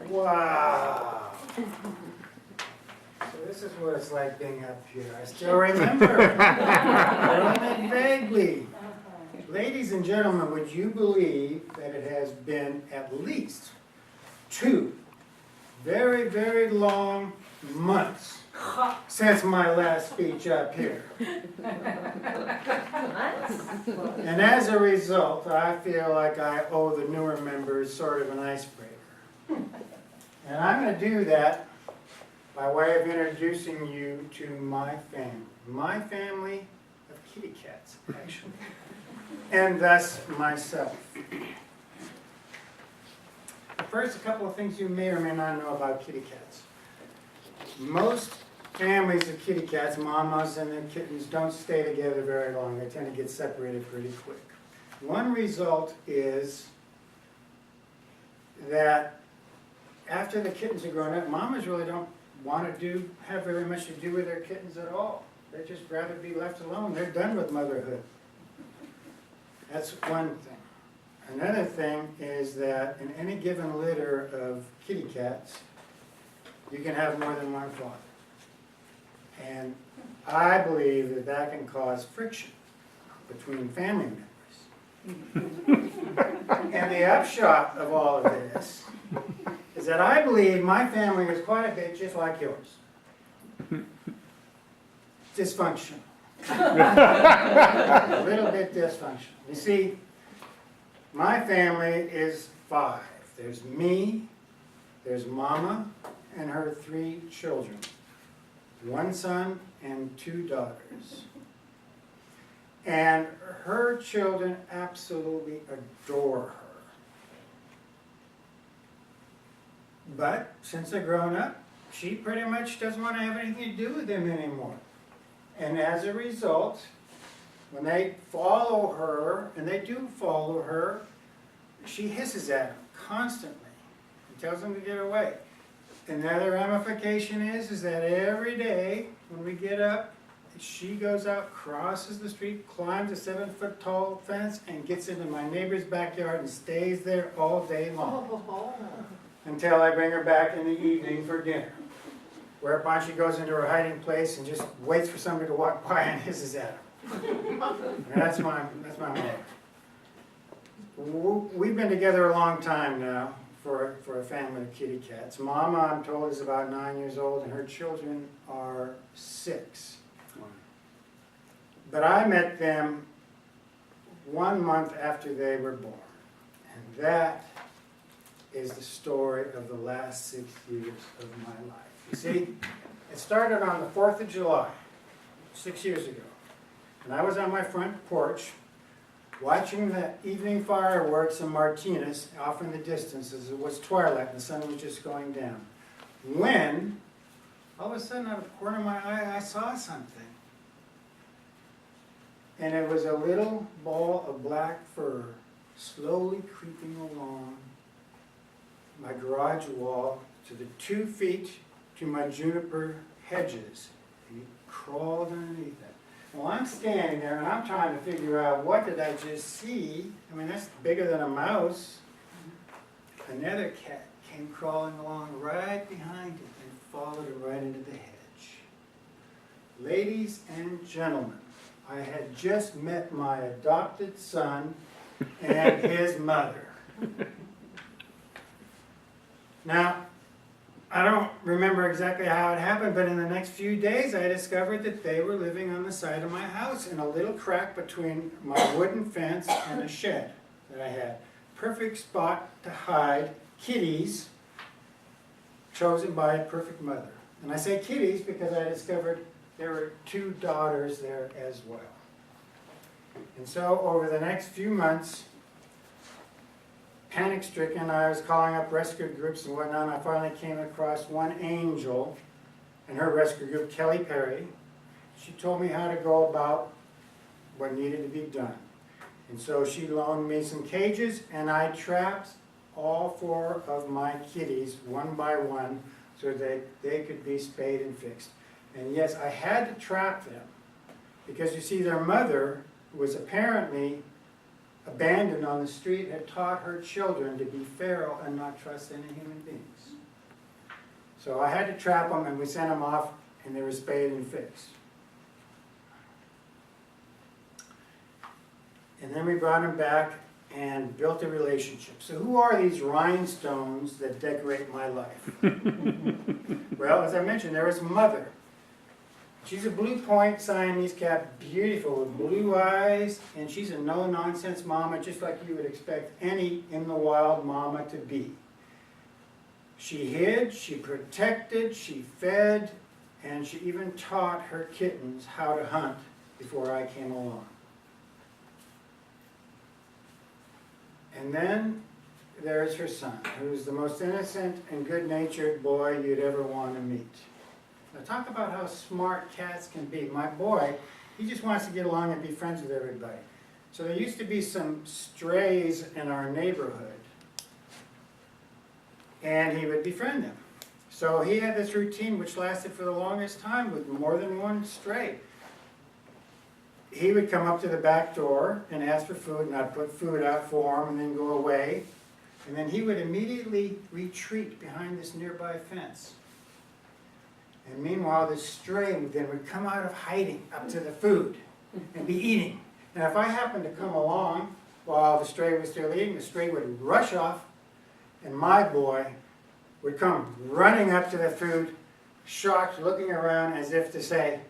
Wow. So this is what it's like being up here. I still remember. Only vaguely. Ladies and gentlemen, would you believe that it has been at least 2 very, very long months since my last speech up here? And as a result, I feel like I owe the newer members sort of an icebreaker. And I'm going to do that by way of introducing you to my family. My family of kitty cats, actually. And thus myself. First, a couple of things you may or may not know about kitty cats. Most families of kitty cats, mamas and their kittens, don't stay together very long. They tend to get separated pretty quick. One result is that after the kittens are grown up, mamas really don't want to have very much to do with their kittens at all. They'd just rather be left alone. They're done with motherhood. That's one thing. Another thing is that in any given litter of kitty cats, you can have more than one father. And I believe that that can cause friction between family members. And the upshot of all of this is that I believe my family is quite a bit just like yours. Dysfunctional. A little bit dysfunctional. You see, my family is 5. There's me, there's Mama, and her 3 children. 1 son and 2 daughters. And her children absolutely adore her. But since they're grown up, she pretty much doesn't want to have anything to do with them anymore. And as a result, when they follow her, and they do follow her, she hisses at them constantly and tells them to get away. Another ramification is that every day when we get up, she goes out, crosses the street, climbs a 7-foot-tall fence, and gets into my neighbor's backyard and stays there all day long until I bring her back in the evening for dinner. Whereupon she goes into her hiding place and just waits for somebody to walk by and hisses at her. And that's my mother. We've been together a long time now for a family of kitty cats. Mama, I'm told, is about 9 years old, and her children are 6. But I met them 1 month after they were born. And that is the story of the last 6 years of my life. You see, it started on the 4th of July, 6 years ago. And I was on my front porch watching the evening fireworks in Martinez off in the distance as it was twilight and the sun was just going down. When, all of a sudden, out of the corner of my eye, I saw something. And it was a little ball of black fur slowly creeping along my garage wall to the 2 feet to my juniper hedges. He crawled underneath that. Well, I'm standing there and I'm trying to figure out, what did I just see? I mean, that's bigger than a mouse. Another cat came crawling along right behind it and followed it right into the hedge. Ladies and gentlemen, I had just met my adopted son and his mother. Now, I don't remember exactly how it happened, but in the next few days I discovered that they were living on the side of my house in a little crack between my wooden fence and a shed that I had. Perfect spot to hide kitties chosen by a perfect mother. And I say kitties because I discovered there were 2 daughters there as well. And so over the next few months, panic-stricken, I was calling up rescue groups and whatnot, and I finally came across one angel and her rescue group, Kelly Perry. She told me how to go about what needed to be done. And so she loaned me some cages, and I trapped all 4 of my kitties one by one so that they could be spayed and fixed. And yes, I had to trap them because, you see, their mother was apparently abandoned on the street, had taught her children to be feral and not trust any human beings. So I had to trap them, and we sent them off, and they were spayed and fixed. And then we brought them back and built a relationship. So who are these rhinestones that decorate my life? Well, as I mentioned, there was Mother. She's a blue point Siamese cat, beautiful with blue eyes, and she's a no-nonsense mama, just like you would expect any in the wild mama to be. She hid, she protected, she fed, and she even taught her kittens how to hunt before I came along. And then there's her son, who's the most innocent and good-natured boy you'd ever want to meet. Now talk about how smart cats can be. My boy, he just wants to get along and be friends with everybody. So there used to be some strays in our neighborhood, and he would befriend them. So he had this routine which lasted for the longest time with more than one stray. He would come up to the back door and ask for food, and I'd put food out for him and then go away. And then he would immediately retreat behind this nearby fence. And meanwhile, this stray would come out of hiding up to the food and be eating. And if I happened to come along while the stray was still eating, the stray would rush off, and my boy would come running up to the food, shocked, looking around as if to say,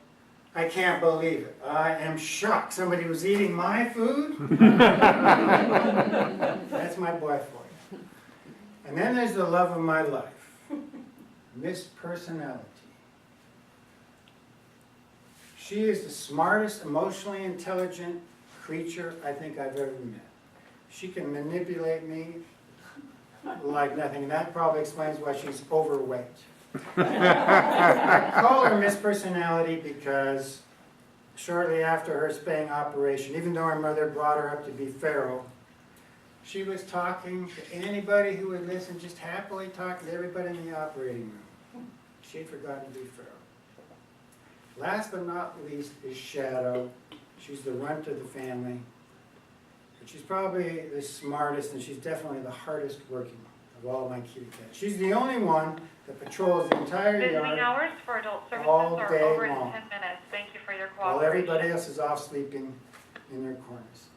I can't believe it. I am shocked. Somebody was eating my food? That's my boy for you. And then there's the love of my life, Miss Personality. She is the smartest, emotionally intelligent creature I think I've ever met. She can manipulate me like nothing, and that probably explains why she's overweight. I call her Miss Personality because shortly after her spaying operation, even though her mother brought her up to be feral, she was talking to anybody who would listen, just happily talking to everybody in the operating room. She had forgotten to be feral. Last but not least is Shadow. She's the runt of the family. But she's probably the smartest, and she's definitely the hardest working of all my kitty cats. She's the only one that patrols the entire Visiting yard hours for adult services all are day over in long. 10 minutes. Thank you for your while cooperation. everybody else is off sleeping in their corners.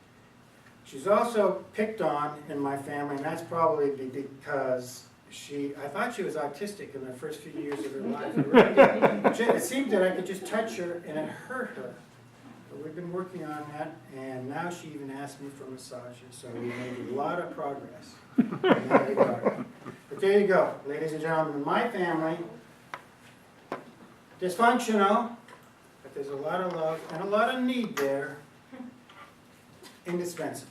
She's also picked on in my family, and that's probably because I thought she was autistic in the first few years of her life. It seemed that I could just touch her and it hurt her. But we've been working on that, and now she even asked me for massages, so we made a lot of progress in that regard. But there you go, ladies and gentlemen. My family, dysfunctional, but there's a lot of love and a lot of need there. Indispensable.